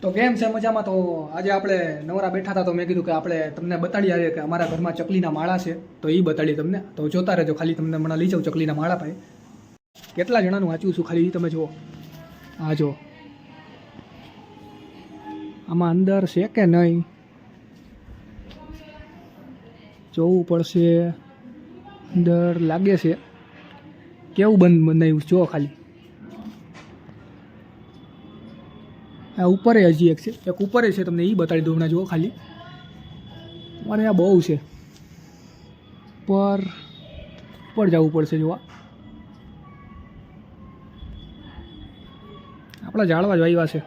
તો કેમ છે મજામાં? તો આજે આપણે નવરા બેઠા હતા તો મેં કીધું કે આપણે તમને બતાડી આવીએ કે અમારા ઘરમાં ચકલીના માળા છે તો એ બતાડી તમને. તો જોતા રહેજો, ખાલી તમને હમણાં લઈ જાઉં ચકલીના માળા પાસે. કેટલા જણાનું વાંચું છું ખાલી એ તમે જુઓ. આ જો આમાં અંદર છે કે નહીં જોવું પડશે. અંદર લાગે છે. કેવું બંધ બનાવ્યું જો ખાલી. આ ઉપર હજી એક ઉપર છે, તમને એ બતાડી દઉં હમણાં જુઓ ખાલી. મારે આ બહુ છે, ઉપર જવું પડશે. જોવા આપણા ઝાડવા જ વાવ્યા છે.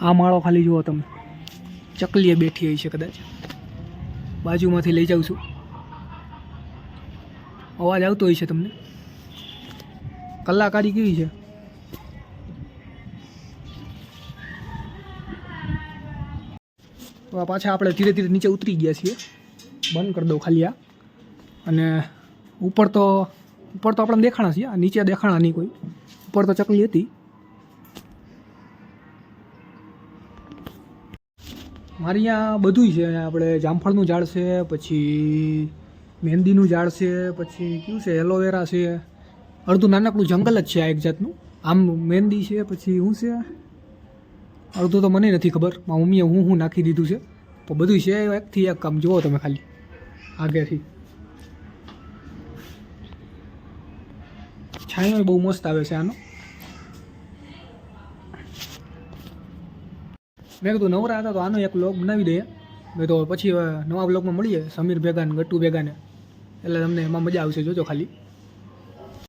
આ માળો ખાલી જુઓ તમે, ચકલીએ બેઠી હોય છે કદાચ. બાજુમાંથી લઈ જાઉં છું, અવાજ આવતો હોય છે તમને. કલાકારી કેવી છે. પાછા આપણે ધીરે ધીરે નીચે ઉતરી ગયા છીએ. બંધ કરી દઉં ખાલી આ. અને ઉપર તો આપણને દેખાણા છે, આ નીચે દેખાણા નહીં કોઈ. ઉપર તો ચકલી હતી. મારી અહીંયા બધું છે. આપણે જામફળનું ઝાડ છે, પછી મહેંદીનું ઝાડ છે, પછી કયું છે એલોવેરા છે. અડધું નાનકડું જંગલ જ છે આ એક જાતનું. આમ મહેંદી છે, પછી શું છે અડધું તો મને નથી ખબર. મારી મમ્મીએ હું નાખી દીધું છે. તો બધું છે એકથી એક. કામ જુઓ તમે ખાલી આગેથી. છાંયો બહુ મસ્ત આવે છે આનો. મેં કીધું નવરા હતા તો આનો એક વ્લોગ બનાવી દઈએ. મેં તો પછી નવા વ્લોગમાં મળીએ સમીર ભેગા ને ગટ્ટુ ભેગાને, એટલે તમને એમાં મજા આવશે. જોજો ખાલી.